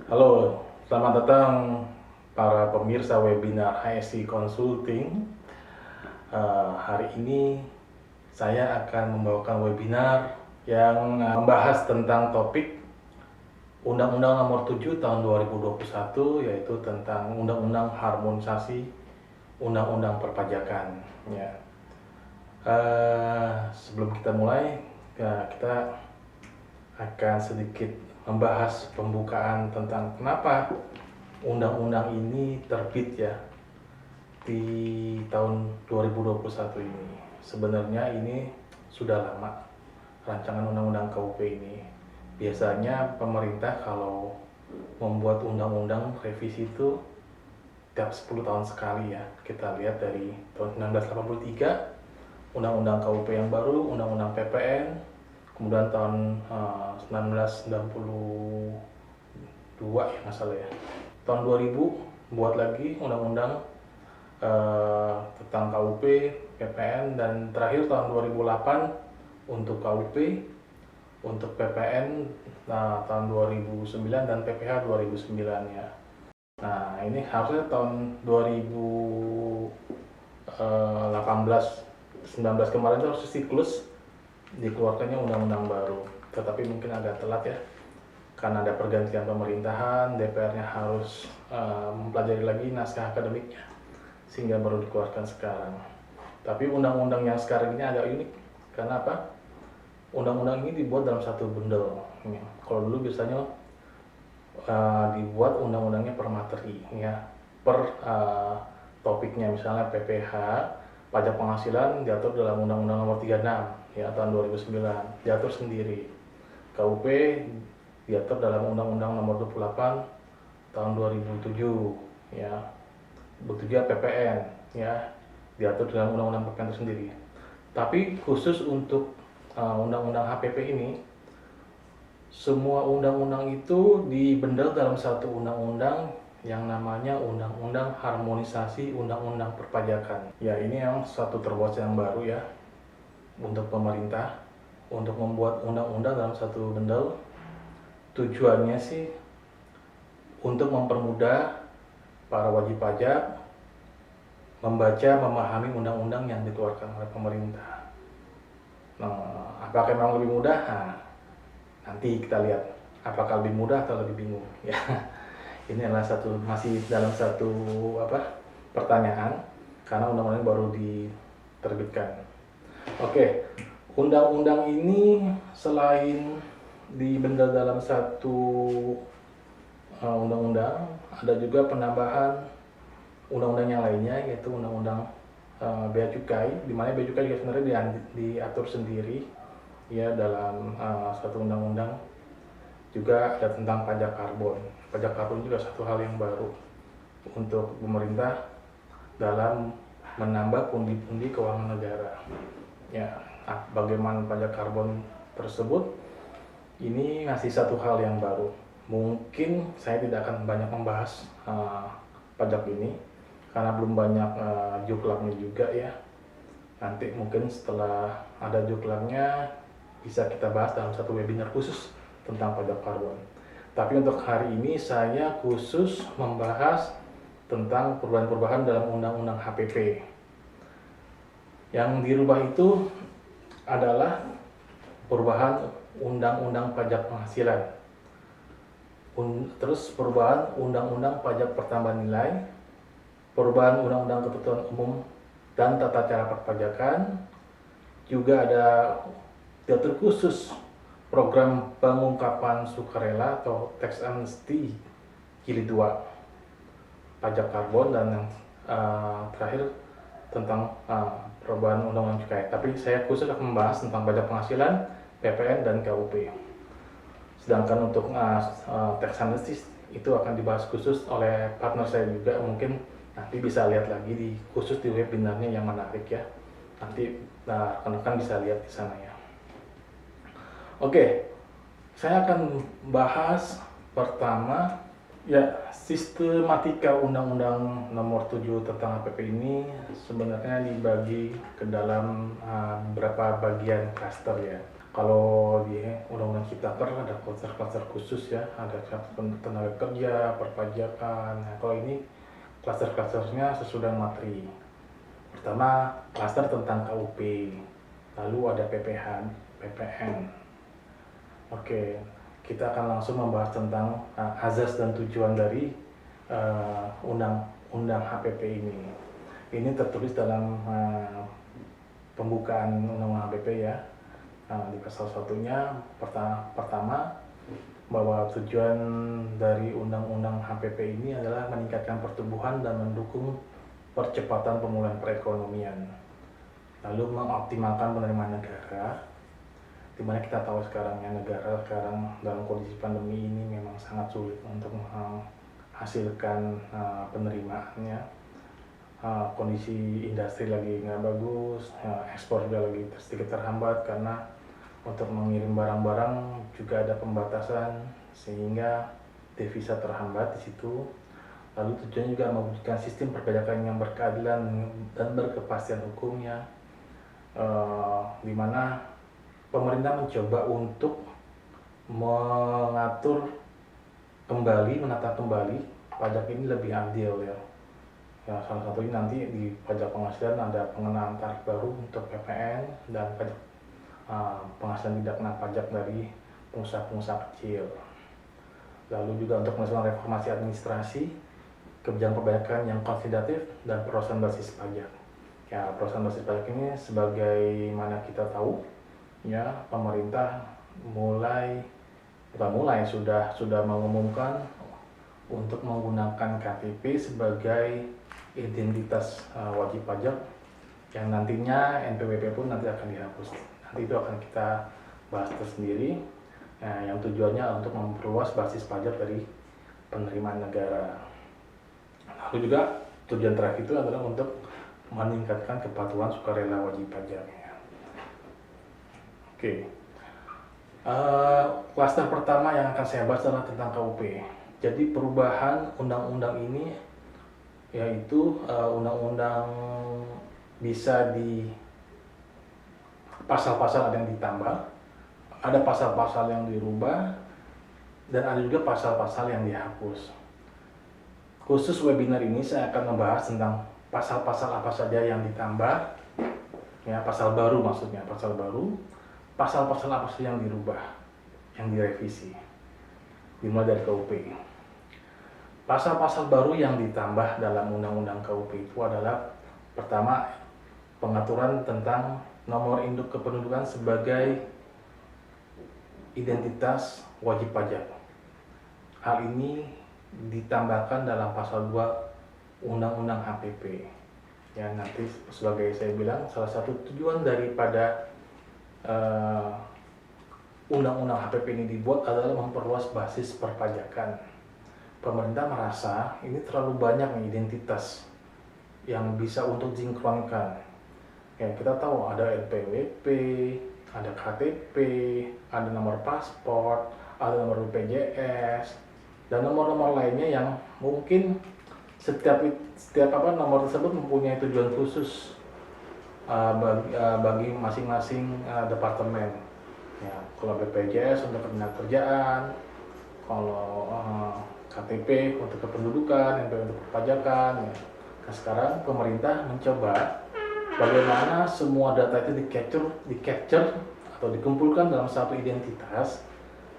Halo, selamat datang para pemirsa webinar HSI Consulting. Hari ini saya akan membawakan webinar yang membahas tentang topik Undang-Undang Nomor 7 Tahun 2021, yaitu tentang Undang-Undang Harmonisasi Undang-Undang Perpajakan. Ya. Sebelum kita mulai, kita akan sedikit membahas pembukaan tentang kenapa undang-undang ini terbit ya di tahun 2021 ini. Sebenarnya ini sudah lama rancangan undang-undang KUP ini. Biasanya pemerintah kalau membuat undang-undang revisi itu tiap 10 tahun sekali ya. Kita lihat dari tahun 1983 undang-undang KUP yang baru, undang-undang PPN, kemudian tahun 1992 ya nggak salah ya, tahun 2000 buat lagi undang-undang tentang KUP, PPN, dan terakhir tahun 2008 untuk KUP, untuk PPN tahun 2009, dan PPH 2009 ya. Nah ini harusnya tahun 2018-19 kemarin itu harus siklus dikeluarkannya undang-undang baru, tetapi mungkin agak telat ya karena ada pergantian pemerintahan, DPR-nya harus mempelajari lagi naskah akademiknya sehingga baru dikeluarkan sekarang. Tapi undang-undang yang sekarang ini agak unik karena apa? Undang-undang ini dibuat dalam satu bundle. Kalau dulu biasanya dibuat undang-undangnya per materi ya, per topiknya. Misalnya PPH, pajak penghasilan, diatur dalam Undang-Undang Nomor 36 ya tahun 2009, diatur sendiri. KUP diatur dalam Undang-Undang Nomor 28 tahun 2007 ya. Begitu juga PPN ya, diatur dalam Undang-Undang PPN tersendiri. Tapi khusus untuk Undang-Undang HPP ini, semua undang-undang itu dibendel dalam satu undang-undang yang namanya Undang-Undang Harmonisasi Undang-Undang Perpajakan. Ya, ini yang satu terobosan yang baru ya untuk pemerintah untuk membuat undang-undang dalam satu bundle. Tujuannya sih untuk mempermudah para wajib pajak membaca, memahami undang-undang yang dikeluarkan oleh pemerintah. Nah, apakah memang lebih mudah? Nah, nanti kita lihat apakah lebih mudah atau lebih bingung ya. Ini adalah masih dalam satu pertanyaan karena undang-undang baru diterbitkan. Oke, undang-undang ini selain dibendel dalam satu undang-undang, ada juga penambahan undang-undang yang lainnya, yaitu undang-undang bea cukai, di mana bea cukai juga sebenarnya diatur sendiri ya dalam satu undang-undang. Juga ada tentang pajak karbon. Pajak karbon juga satu hal yang baru untuk pemerintah dalam menambah pundi-pundi keuangan negara. Ya, bagaimana pajak karbon tersebut ini masih satu hal yang baru. Mungkin saya tidak akan banyak membahas pajak ini karena belum banyak juklaknya juga ya. Nanti mungkin setelah ada juklaknya bisa kita bahas dalam satu webinar khusus tentang pajak karbon. Tapi untuk hari ini saya khusus membahas tentang perubahan-perubahan dalam Undang-Undang HPP. Yang dirubah itu adalah perubahan Undang-Undang Pajak Penghasilan, terus perubahan Undang-Undang Pajak Pertambahan Nilai, perubahan Undang-Undang Ketentuan Umum dan Tata Cara Perpajakan, juga ada diatur khusus program pengungkapan sukarela atau tax amnesty jilid 2 pajak karbon, dan yang terakhir tentang perubahan undang-undang cukai. Tapi saya khusus akan membahas tentang pajak penghasilan, PPN, dan KUP. Sedangkan untuk tax amnesty itu akan dibahas khusus oleh partner saya juga. Mungkin nanti bisa lihat lagi khusus di webinarnya yang menarik ya. Nanti rekan-rekan bisa lihat di sana ya. Oke, saya akan bahas pertama ya, sistematika Undang-Undang Nomor 7 tentang HPP ini sebenarnya dibagi ke dalam beberapa bagian klaster ya. Kalau di Undang-Undang Ciptaker ada klaster-klaster khusus ya, ada klaster tenaga kerja, perpajakan. Nah, kalau ini klaster-klasternya sesudah materi. Pertama, klaster tentang KUP, lalu ada PPH, PPN. Oke, kita akan langsung membahas tentang azas dan tujuan dari Undang-Undang HPP ini. Ini tertulis dalam pembukaan Undang-Undang HPP ya. Di pasal satunya pertama bahwa tujuan dari Undang-Undang HPP ini adalah meningkatkan pertumbuhan dan mendukung percepatan pemulihan perekonomian, lalu mengoptimalkan penerimaan negara, dimana kita tahu sekarang ya, negara sekarang dalam kondisi pandemi ini memang sangat sulit untuk menghasilkan penerimaannya. Kondisi industri lagi nggak bagus, ekspor juga lagi sedikit terhambat karena untuk mengirim barang-barang juga ada pembatasan sehingga devisa terhambat di situ. Lalu tujuannya juga mewujudkan sistem perpajakan yang berkeadilan dan berkepastian hukumnya, di mana pemerintah mencoba untuk mengatur kembali, menata kembali pajak ini lebih adil ya. Ya, salah satunya nanti di pajak penghasilan ada pengenaan tarif baru untuk PPN dan pajak penghasilan tidak kena pajak dari pengusaha-pengusaha kecil. Lalu juga untuk melakukan reformasi administrasi, kebijakan perpajakan yang konsolidatif dan perluasan basis pajak. Ya, perluasan basis pajak ini sebagaimana kita tahu, ya pemerintah sudah mengumumkan untuk menggunakan KTP sebagai identitas wajib pajak yang nantinya NPWP pun nanti akan dihapus. Nanti itu akan kita bahas tersendiri. Nah, yang tujuannya untuk memperluas basis pajak dari penerimaan negara. Lalu juga tujuan terakhir itu adalah untuk meningkatkan kepatuhan sukarela wajib pajak. Oke. Klaster pertama yang akan saya bahas adalah tentang KUP. Jadi perubahan undang-undang ini yaitu undang-undang bisa di pasal-pasal ada yang ditambah, ada pasal-pasal yang dirubah, dan ada juga pasal-pasal yang dihapus. Khusus webinar ini saya akan membahas tentang pasal-pasal apa saja yang ditambah, ya pasal baru maksudnya, pasal baru, pasal-pasal apa saja yang dirubah, yang direvisi, dimulai dari KUP. Pasal-pasal baru yang ditambah dalam Undang-Undang KUP itu adalah pertama, pengaturan tentang nomor induk kependudukan sebagai identitas wajib pajak. Hal ini ditambahkan dalam pasal 2 Undang-Undang HPP. Ya, nanti sebagai saya bilang salah satu tujuan daripada Undang-Undang HPP ini dibuat adalah memperluas basis perpajakan. Pemerintah merasa ini terlalu banyak nih identitas yang bisa untuk disinkronkan. Ya, kita tahu ada NPWP, ada KTP, ada nomor paspor, ada nomor BPJS, dan nomor-nomor lainnya yang mungkin setiap nomor tersebut mempunyai tujuan khusus bagi masing-masing departemen. Ya, kalau BPJS untuk ketenagakerjaan, kalau KTP untuk kependudukan, NPWP untuk perpajakan. Ya. Nah, sekarang pemerintah mencoba bagaimana semua data itu di capture atau dikumpulkan dalam satu identitas,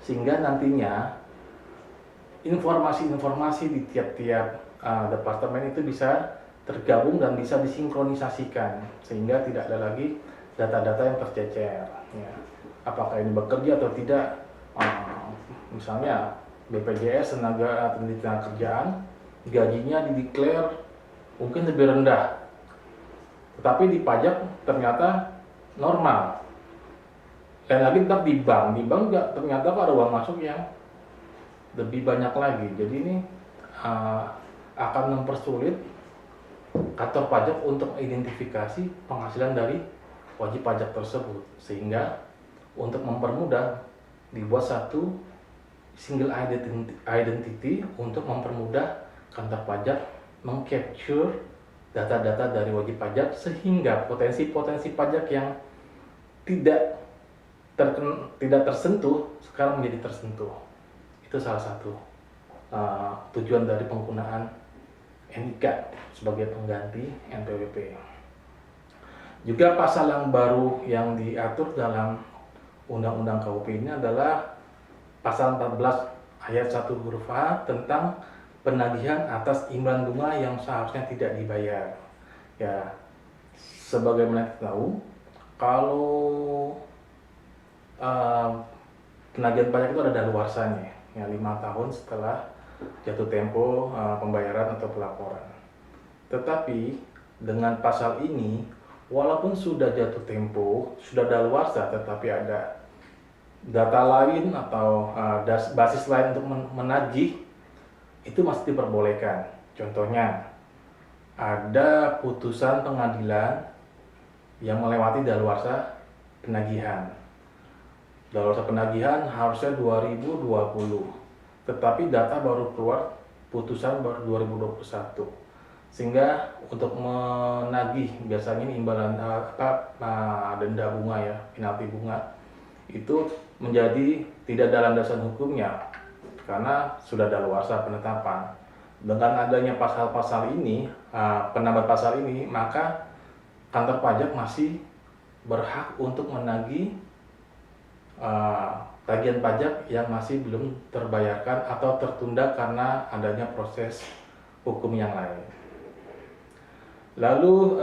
sehingga nantinya informasi-informasi di tiap-tiap departemen itu bisa tergabung dan bisa disinkronisasikan, sehingga tidak ada lagi data-data yang tercecer. Ya. Apakah ini bekerja atau tidak? Misalnya BPJS tenaga kerjaan gajinya dideklar mungkin lebih rendah, tetapi di pajak ternyata normal. Dan lagi tetap di bank juga ternyata ada uang masuk yang lebih banyak lagi. Jadi ini akan mempersulit kantor pajak untuk identifikasi penghasilan dari wajib pajak tersebut, sehingga untuk mempermudah dibuat satu single identity untuk mempermudah kantor pajak mengcapture data-data dari wajib pajak, sehingga potensi-potensi pajak yang tidak tidak tersentuh sekarang menjadi tersentuh. Itu salah satu tujuan dari penggunaan NIK sebagai pengganti NPWP. Juga pasal yang baru yang diatur dalam Undang-Undang KUP ini adalah pasal 14 ayat 1 huruf A tentang penagihan atas imbalan bunga yang seharusnya tidak dibayar. Ya, sebagaimana kita tahu, kalau penagihan pajak itu ada daluarsanya, ya 5 tahun setelah jatuh tempo pembayaran atau pelaporan. Tetapi dengan pasal ini, walaupun sudah jatuh tempo, sudah daluarsa, tetapi ada data lain atau basis lain untuk menagih, itu masih diperbolehkan. Contohnya, ada putusan pengadilan yang melewati daluarsa penagihan. Daluarsa penagihan harusnya 2020, tetapi data baru keluar, putusan baru 2021. Sehingga untuk menagih biasanya ini imbalan denda bunga ya, penalti bunga, itu menjadi tidak dalam dasar hukumnya karena sudah daluarsa penetapan. Dengan adanya pasal-pasal ini, penambah pasal ini, maka kantor pajak masih berhak untuk menagih tagihan pajak yang masih belum terbayarkan atau tertunda karena adanya proses hukum yang lain. Lalu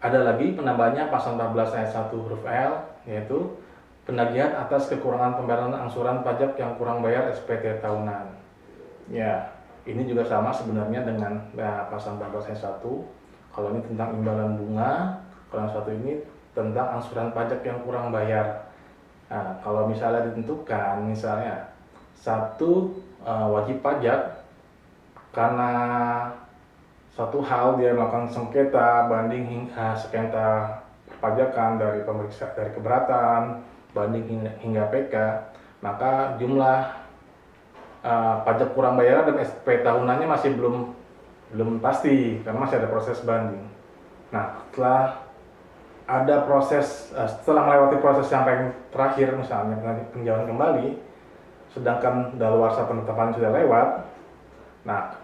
ada lagi penambahannya pasal 14 ayat 1 huruf L, yaitu penagihan atas kekurangan pembayaran angsuran pajak yang kurang bayar SPT tahunan. Ya, ini juga sama sebenarnya dengan pasal 14 ayat 1. Kalau ini tentang imbalan bunga, kalau yang satu ini tentang angsuran pajak yang kurang bayar. Nah, kalau misalnya ditentukan, misalnya satu wajib pajak karena satu hal dia melakukan sengketa banding sengketa perpajakan dari pemeriksa dari keberatan banding hingga PK, maka jumlah pajak kurang bayaran dan SP tahunannya masih belum pasti karena masih ada proses banding. Nah, setelah melewati proses yang paling terakhir, misalnya peninjauan kembali, sedangkan daluarsa penetapan sudah lewat, nah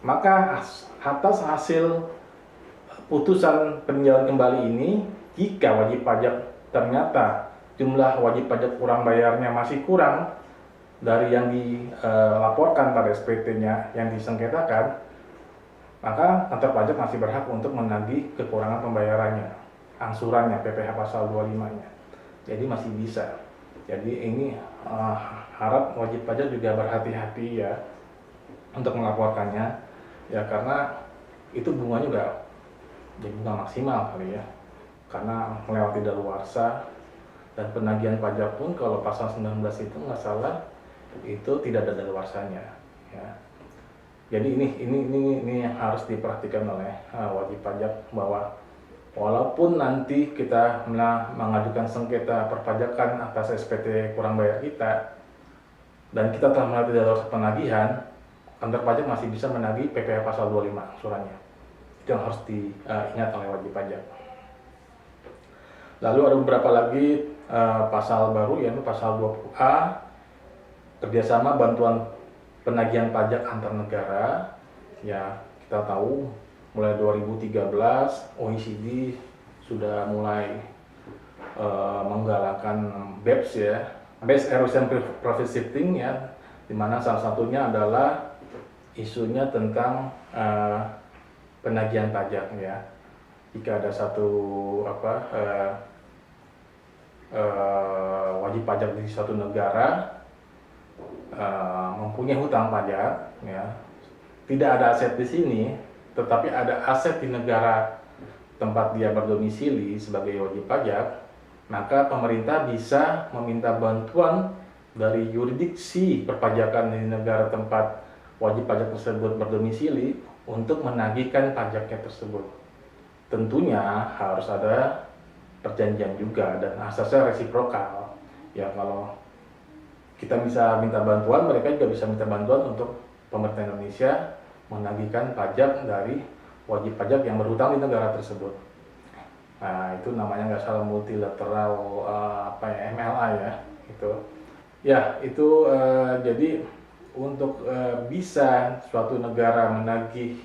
maka atas hasil putusan peninjauan kembali ini, jika wajib pajak ternyata jumlah wajib pajak kurang bayarnya masih kurang dari yang dilaporkan pada SPT-nya yang disengketakan, maka kantor pajak masih berhak untuk menagih kekurangan pembayarannya, angsurannya, PPh pasal 25-nya. Jadi masih bisa. Jadi ini harap wajib pajak juga berhati-hati ya untuk melaporkannya. Ya karena itu bunganya juga jadi bunga maksimal kali ya, karena melewati daluarsa. Dan penagihan pajak pun kalau pasal 19 itu nggak salah itu tidak ada daluarsanya ya. Jadi ini yang harus diperhatikan oleh wajib pajak, bahwa walaupun nanti kita mengajukan sengketa perpajakan atas SPT kurang bayar kita dan kita telah melewati daluarsa penagihan, kantor pajak masih bisa menagih PPh pasal 25 angsurannya. Itu yang harus diingat oleh wajib pajak. Lalu ada beberapa lagi pasal baru, yaitu pasal 20A, kerjasama bantuan penagihan pajak antar negara. Ya, kita tahu mulai 2013 OECD sudah mulai menggalakkan BEPS ya, Base Erosion Profit Shifting ya, dimana salah satunya adalah isunya tentang penagihan pajak ya. Jika ada satu wajib pajak di suatu negara mempunyai hutang pajak ya, tidak ada aset di sini, tetapi ada aset di negara tempat dia berdomisili sebagai wajib pajak, maka pemerintah bisa meminta bantuan dari yurisdiksi perpajakan di negara tempat wajib pajak tersebut berdomisili untuk menagihkan pajaknya tersebut. Tentunya harus ada perjanjian juga dan asasnya resiprokal. Ya, kalau kita bisa minta bantuan, mereka juga bisa minta bantuan untuk pemerintah Indonesia menagihkan pajak dari wajib pajak yang berhutang di negara tersebut. Nah, itu namanya nggak salah multilateral MLA ya, itu. Ya, itu jadi untuk bisa suatu negara menagih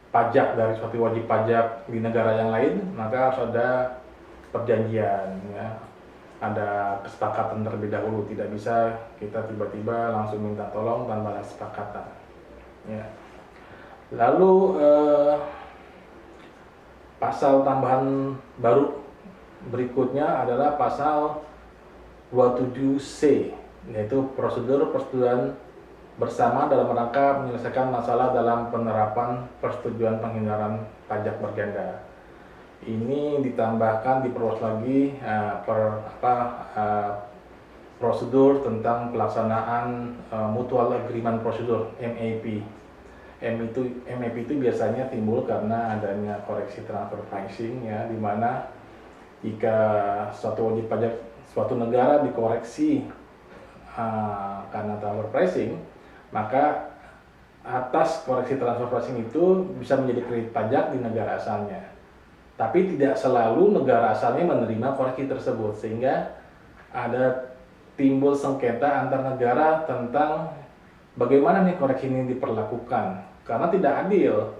pajak dari suatu wajib pajak di negara yang lain, maka harus ada perjanjian ya. Ada kesepakatan terlebih dahulu, tidak bisa kita tiba-tiba langsung minta tolong tanpa ada kesepakatan. Ya. Lalu pasal tambahan baru berikutnya adalah pasal 27C, yaitu prosedur persetujuan bersama dalam rangka menyelesaikan masalah dalam penerapan persetujuan penghindaran pajak berganda. Ini ditambahkan, diperluas lagi prosedur tentang pelaksanaan mutual agreement procedure (MAP). MAP itu biasanya timbul karena adanya koreksi transfer pricing ya, di mana jika suatu wajib pajak suatu negara dikoreksi karena transfer pricing, maka atas koreksi transfer pricing itu bisa menjadi kredit pajak di negara asalnya. Tapi tidak selalu negara asalnya menerima koreksi tersebut, sehingga ada timbul sengketa antar negara tentang bagaimana nih koreksi ini diperlakukan, karena tidak adil.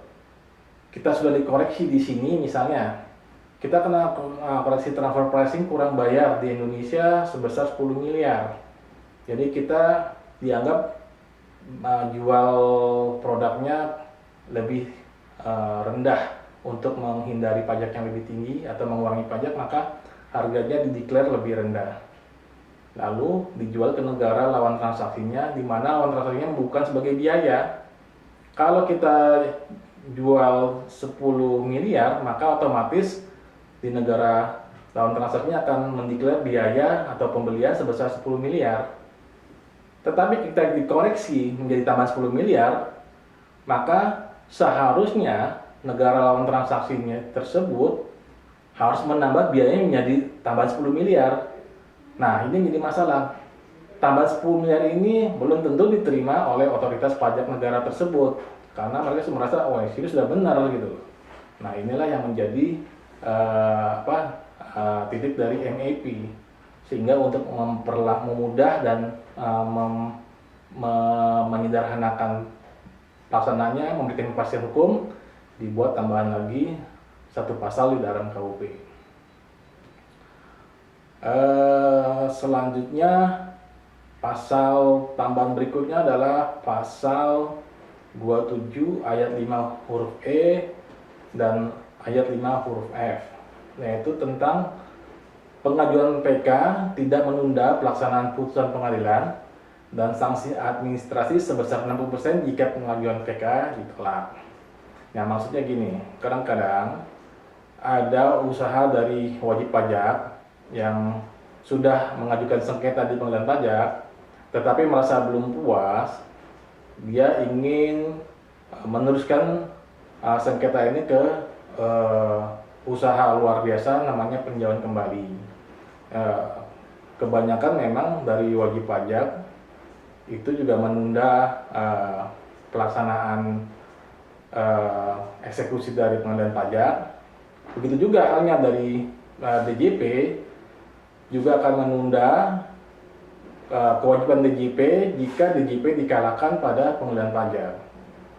Kita sudah dikoreksi di sini, misalnya kita kena koreksi transfer pricing kurang bayar di Indonesia sebesar 10 miliar. Jadi kita dianggap jual produknya lebih rendah untuk menghindari pajak yang lebih tinggi atau mengurangi pajak, maka harganya dideklar lebih rendah. Lalu dijual ke negara lawan transaksinya, di mana lawan transaksinya bukan sebagai biaya. Kalau kita jual 10 miliar, maka otomatis di negara lawan transaksinya akan mendeklar biaya atau pembelian sebesar 10 miliar. Tetapi kita dikoreksi menjadi tambahan 10 miliar, maka seharusnya negara lawan transaksinya tersebut harus menambah biayanya menjadi tambahan 10 miliar. Nah, ini menjadi masalah. Tambahan 10 miliar ini belum tentu diterima oleh otoritas pajak negara tersebut, karena mereka merasa, oh ini sudah benar gitu. Nah, inilah yang menjadi titik dari MAP, sehingga untuk memudah dan menyederhanakan pelaksananya, memberikan kepastian hukum, dibuat tambahan lagi satu pasal di dalam KUP. Selanjutnya pasal tambahan berikutnya adalah pasal 27 ayat 5 huruf E dan ayat 5 huruf F, yaitu tentang pengajuan PK tidak menunda pelaksanaan putusan pengadilan dan sanksi administrasi sebesar 60% jika pengajuan PK ditolak. Nah, maksudnya gini, kadang-kadang ada usaha dari wajib pajak yang sudah mengajukan sengketa di pengadilan pajak, tetapi merasa belum puas, dia ingin meneruskan sengketa ini ke usaha luar biasa namanya peninjauan kembali. Kebanyakan memang dari wajib pajak itu juga menunda pelaksanaan eksekusi dari pengadilan pajak. Begitu juga halnya dari DJP juga akan menunda kewajiban DJP jika DJP dikalahkan pada pengadilan pajak.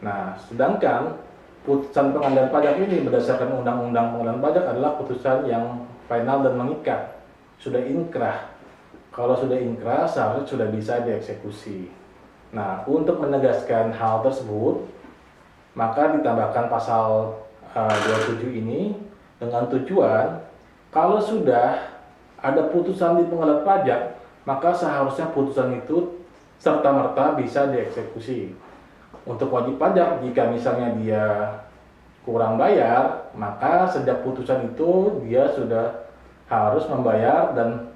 Nah, sedangkan putusan pengadilan pajak ini berdasarkan undang-undang pengadilan pajak adalah putusan yang final dan mengikat, sudah inkrah. Kalau sudah inkrah, seharusnya sudah bisa dieksekusi. Nah, untuk menegaskan hal tersebut, maka ditambahkan pasal 27 ini dengan tujuan kalau sudah ada putusan di pengadilan pajak, maka seharusnya putusan itu serta-merta bisa dieksekusi. Untuk wajib pajak, jika misalnya dia kurang bayar, maka sejak putusan itu dia sudah harus membayar dan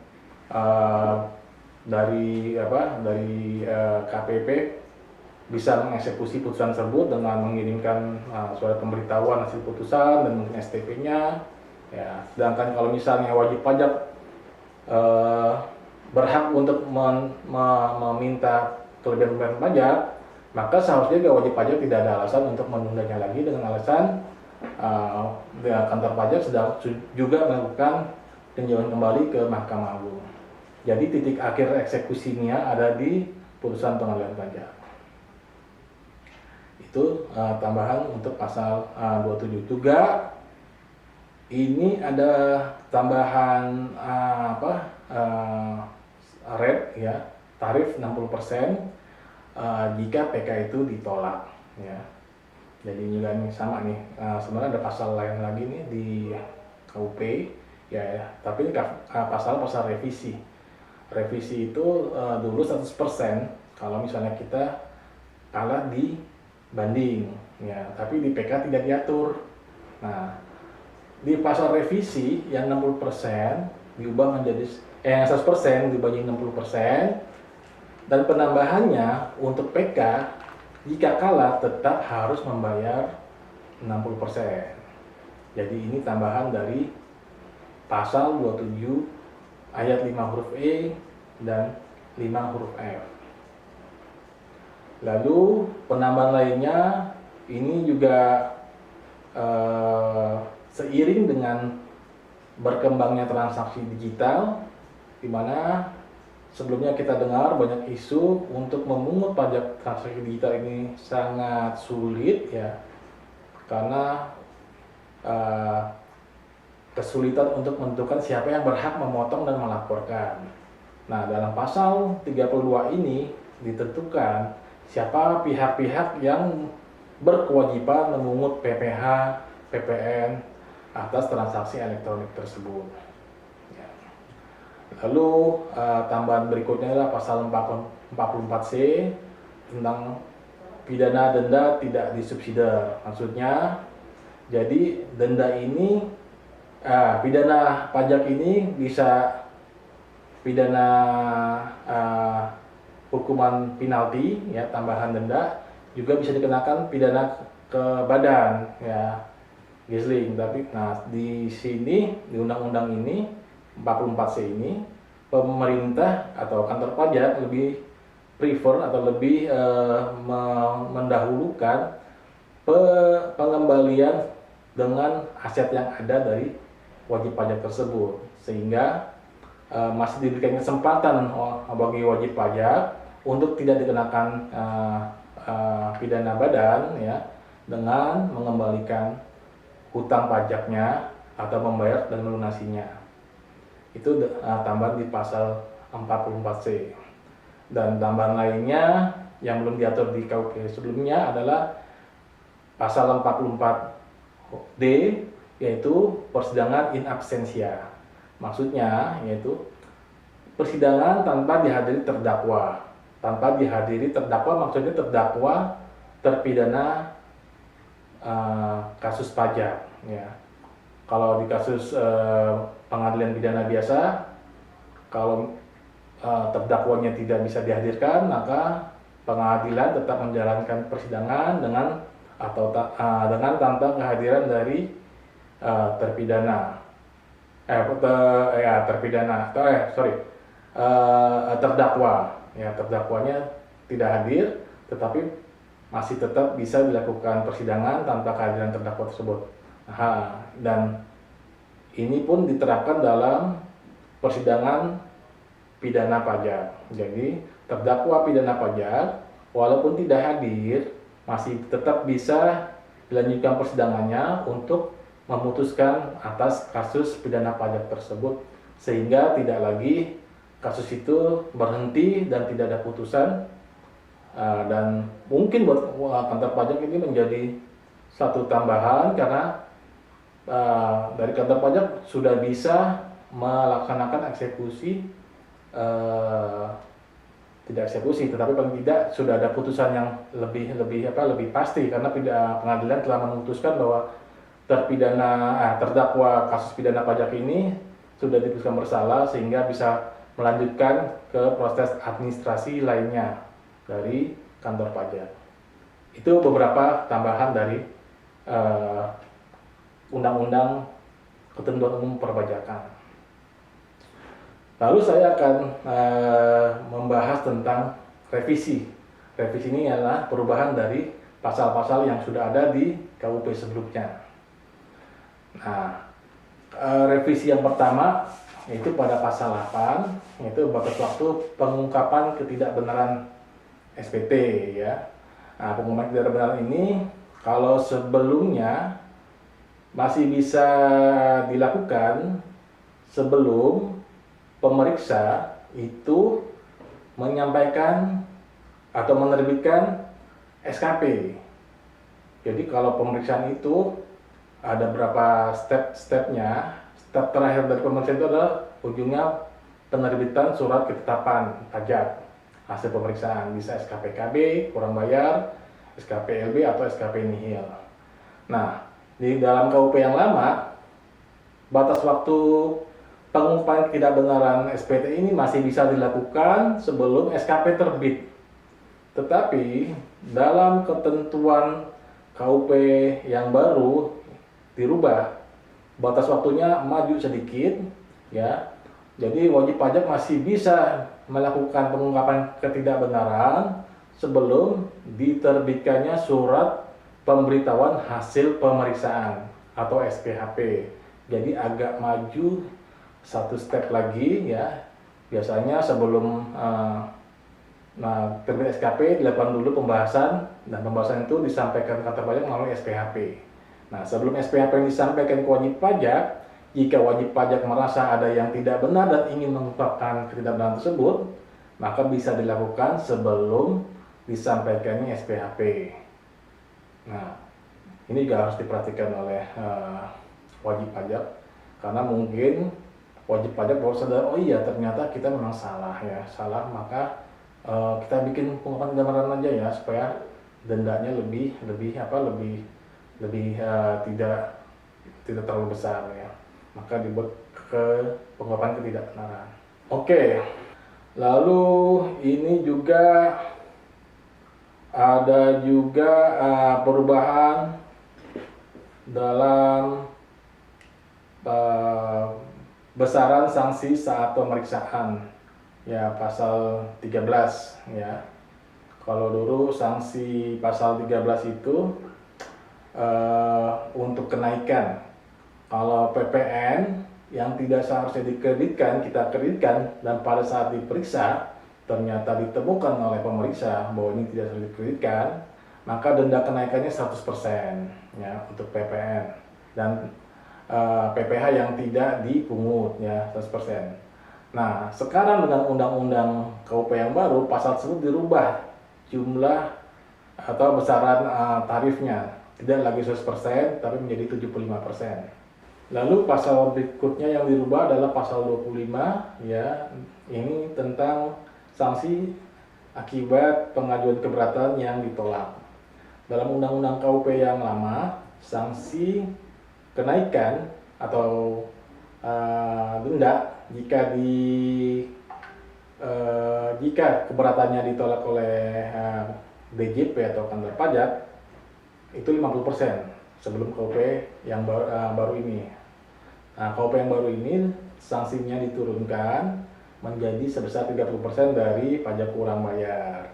dari KPP bisa mengeksekusi putusan tersebut dengan mengirimkan surat pemberitahuan hasil putusan dan mungkin STP-nya. Ya, sedangkan kalau misalnya wajib pajak berhak untuk meminta kelebihan pajak, maka seharusnya wajib pajak tidak ada alasan untuk menundanya lagi dengan alasan kantor pajak sedang juga melakukan peninjauan kembali ke Mahkamah Agung. Jadi titik akhir eksekusinya ada di putusan pengadilan pajak. Itu tambahan untuk pasal 27. Juga ini ada tambahan rate ya, tarif 60% jika PK itu ditolak ya. Jadi juga ini sama nih, sebenarnya ada pasal lain lagi nih di KUP ya, tapi ini pasal revisi. Revisi itu dulu 100% kalau misalnya kita kalah di banding ya, tapi di PK tidak diatur. Nah, di pasal revisi yang 60% diubah menjadi 100% dibanding 60%, dan penambahannya untuk PK jika kalah tetap harus membayar 60%. Jadi ini tambahan dari pasal 27 ayat 5 huruf E dan 5 huruf F. Lalu penambahan lainnya ini juga seiring dengan berkembangnya transaksi digital, di mana sebelumnya kita dengar banyak isu untuk memungut pajak transaksi digital ini sangat sulit ya, karena kesulitan untuk menentukan siapa yang berhak memotong dan melaporkan. Nah, dalam pasal 32 ini ditentukan siapa pihak-pihak yang berkewajiban memungut PPh, PPN atas transaksi elektronik tersebut. Ya. Lalu tambahan berikutnya adalah pasal 44C tentang pidana denda tidak disubsidiar. Maksudnya, jadi denda ini, pidana pajak ini bisa pidana hukuman penalti ya, tambahan denda, juga bisa dikenakan pidana ke badan ya, gizling. Tapi nah di sini di undang-undang ini 44C ini pemerintah atau kantor pajak lebih prefer atau lebih mendahulukan pengembalian dengan aset yang ada dari wajib pajak tersebut, sehingga masih diberikan kesempatan bagi wajib pajak untuk tidak dikenakan pidana badan ya, dengan mengembalikan hutang pajaknya atau membayar dan melunasinya. Itu tambahan di pasal 44C. Dan tambahan lainnya yang belum diatur di KUP sebelumnya adalah pasal 44D, yaitu persidangan in absentia. Maksudnya yaitu persidangan tanpa dihadiri terdakwa. Tanpa dihadiri terdakwa maksudnya terdakwa terpidana kasus pajak ya. Kalau di kasus pengadilan pidana biasa, kalau terdakwanya tidak bisa dihadirkan, maka pengadilan tetap menjalankan persidangan dengan tanpa kehadiran dari terpidana. Terdakwa ya, terdakwanya tidak hadir, tetapi masih tetap bisa dilakukan persidangan tanpa kehadiran terdakwa tersebut. Dan ini pun diterapkan dalam persidangan pidana pajak. Jadi terdakwa pidana pajak walaupun tidak hadir masih tetap bisa dilanjutkan persidangannya untuk memutuskan atas kasus pidana pajak tersebut, sehingga tidak lagi kasus itu berhenti dan tidak ada putusan. Dan mungkin buat kantor pajak ini menjadi satu tambahan, karena dari kantor pajak sudah bisa melaksanakan eksekusi, tidak eksekusi, tetapi paling tidak sudah ada putusan yang lebih pasti, karena pengadilan telah memutuskan bahwa terdakwa kasus pidana pajak ini sudah diputuskan bersalah, sehingga bisa melanjutkan ke proses administrasi lainnya dari kantor pajak. Itu beberapa tambahan dari Undang-Undang Ketentuan Umum Perpajakan. Lalu saya akan membahas tentang revisi. Revisi ini adalah perubahan dari pasal-pasal yang sudah ada di KUP sebelumnya. Nah, revisi yang pertama yaitu pada pasal 8, yaitu batas waktu pengungkapan ketidakbenaran SPT ya. Nah, pengumuman ketidakbenaran ini kalau sebelumnya masih bisa dilakukan sebelum pemeriksa itu menyampaikan atau menerbitkan SKP. Jadi kalau pemeriksaan itu ada berapa step-stepnya. Step terakhir dari pemeriksaan itu adalah ujungnya penerbitan surat ketetapan pajak hasil pemeriksaan, bisa SKPKB, kurang bayar, SKPLB atau SKP nihil. Nah, di dalam KUP yang lama, batas waktu pengungkapan ketidakbenaran SPT ini masih bisa dilakukan sebelum SKP terbit. Tetapi dalam ketentuan KUP yang baru dirubah, batas waktunya maju sedikit ya. Jadi wajib pajak masih bisa melakukan pengungkapan ketidakbenaran sebelum diterbitkannya surat pemberitahuan hasil pemeriksaan atau SPHP. Jadi agak maju satu step lagi ya. Biasanya sebelum terbit SKP dilakukan dulu pembahasan, dan pembahasan itu disampaikan ke kantor pajak melalui SPHP. Nah, sebelum SPHP yang disampaikan ke wajib pajak, jika wajib pajak merasa ada yang tidak benar dan ingin mengungkapkan ketidakbenaran tersebut, maka bisa dilakukan sebelum disampaikannya SPHP. Nah, ini juga harus diperhatikan oleh wajib pajak, karena mungkin wajib pajak baru sadar, oh iya ternyata kita memang salah ya, maka kita bikin pengungkapan ketidakbenaran aja ya, supaya dendanya lebih tidak terlalu besar ya. Maka dibuat ke pengungkapan ketidakbenaran. Oke. Lalu ini juga ada perubahan dalam besaran sanksi saat pemeriksaan. Ya, pasal 13 ya. Kalau dulu sanksi pasal 13 itu untuk kenaikan. Kalau PPN yang tidak seharusnya dikreditkan, kita kreditkan, dan pada saat diperiksa ternyata ditemukan oleh pemeriksa bahwa ini tidak seharusnya dikreditkan, maka denda kenaikannya 100% ya untuk PPN, dan PPh yang tidak dipungut ya 100%. Nah, sekarang dengan undang-undang KUP yang baru, pasal tersebut dirubah jumlah atau besaran tarifnya, tidak lagi 100% tapi menjadi 75%. Lalu pasal berikutnya yang dirubah adalah pasal 25 ya. Ini tentang sanksi akibat pengajuan keberatan yang ditolak. Dalam undang-undang KUP yang lama, sanksi kenaikan atau denda jika keberatannya ditolak oleh DJP atau kantor pajak itu 50% sebelum KUP yang baru ini. Nah, KUP yang baru ini sanksinya diturunkan menjadi sebesar 30% dari pajak kurang bayar.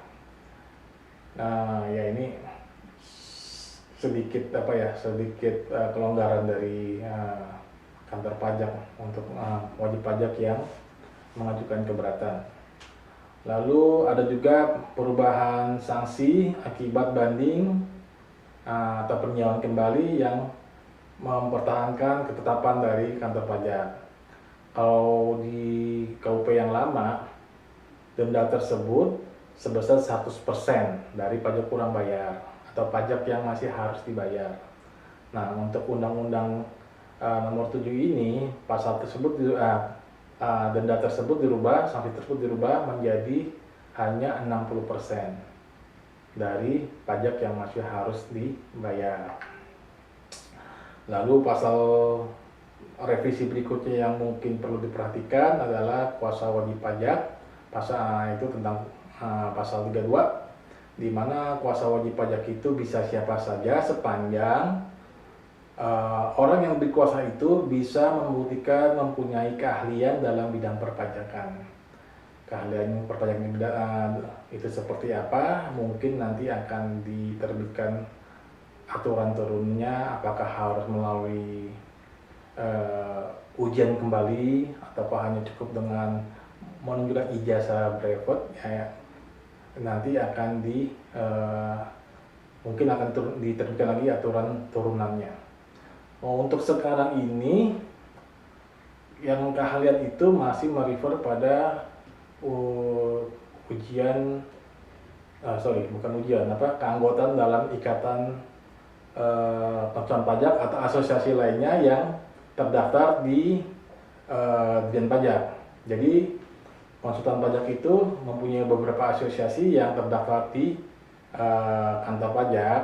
Nah, ya ini sedikit kelonggaran dari kantor pajak untuk wajib pajak yang mengajukan keberatan. Lalu ada juga perubahan sanksi akibat banding atau peninjauan kembali yang mempertahankan ketetapan dari kantor pajak. Kalau di KUP yang lama, denda tersebut sebesar 100% dari pajak kurang bayar atau pajak yang masih harus dibayar. Nah, untuk undang-undang nomor 7 ini, pasal tersebut denda tersebut dirubah, sanksi tersebut dirubah menjadi hanya 60% dari pajak yang masih harus dibayar. Lalu pasal revisi berikutnya yang mungkin perlu diperhatikan adalah kuasa wajib pajak. Pasal itu tentang pasal 32, di mana kuasa wajib pajak itu bisa siapa saja sepanjang orang yang berkuasa itu bisa membuktikan mempunyai keahlian dalam bidang perpajakan. Keahlian perpajakan itu seperti apa? Mungkin nanti akan diterbitkan aturan turunnya, apakah harus melalui ujian kembali atau hanya cukup dengan menunjukkan ijazah brevet, ya nanti akan mungkin akan diterbitkan lagi aturan turunannya. Untuk sekarang ini yang keahlian itu masih merefer pada keanggotaan dalam ikatan konsultan pajak atau asosiasi lainnya yang terdaftar di Ditjen Pajak. Jadi konsultan pajak itu mempunyai beberapa asosiasi yang terdaftar di kantor pajak,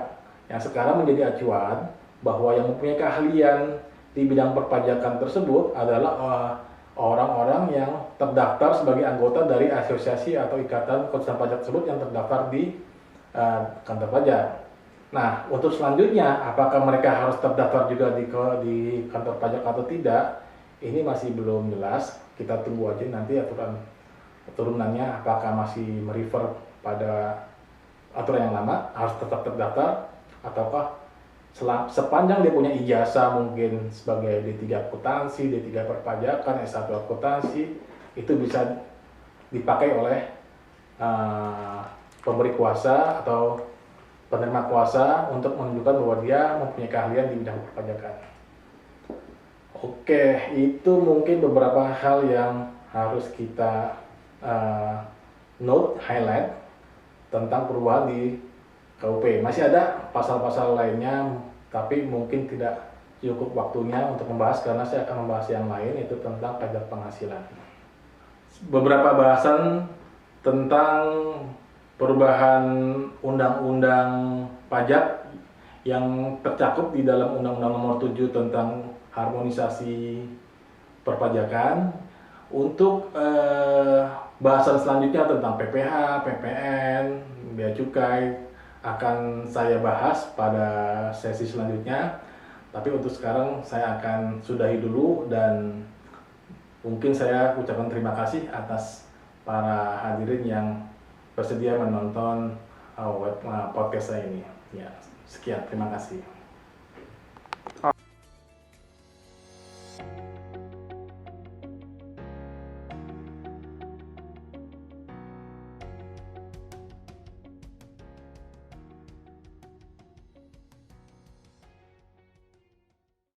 yang sekarang menjadi acuan bahwa yang mempunyai keahlian di bidang perpajakan tersebut adalah orang-orang yang terdaftar sebagai anggota dari asosiasi atau ikatan konsultan pajak tersebut yang terdaftar di kantor pajak. Nah, untuk selanjutnya apakah mereka harus terdaftar juga di kantor pajak atau tidak, ini masih belum jelas. Kita tunggu aja nanti aturan turunannya, apakah masih merefer pada aturan yang lama harus tetap terdaftar, ataukah sepanjang dia punya ijazah mungkin sebagai D3 akuntansi, D3 perpajakan, S1 akuntansi, itu bisa dipakai oleh pemberi kuasa atau penerima kuasa untuk menunjukkan bahwa dia mempunyai keahlian di bidang perpajakan. Oke, itu mungkin beberapa hal yang harus kita highlight tentang perubahan di KUP. Masih ada pasal-pasal lainnya, tapi mungkin tidak cukup waktunya untuk membahas karena saya akan membahas yang lain, yaitu tentang pajak penghasilan. Beberapa bahasan tentang perubahan undang-undang pajak yang tercakup di dalam Undang-Undang Nomor 7 tentang harmonisasi perpajakan. Untuk bahasan selanjutnya tentang PPH, PPN, bea cukai akan saya bahas pada sesi selanjutnya. Tapi untuk sekarang saya akan sudahi dulu, dan mungkin saya ucapkan terima kasih atas para hadirin yang bersedia menonton podcast saya ini. Ya, sekian, terima kasih.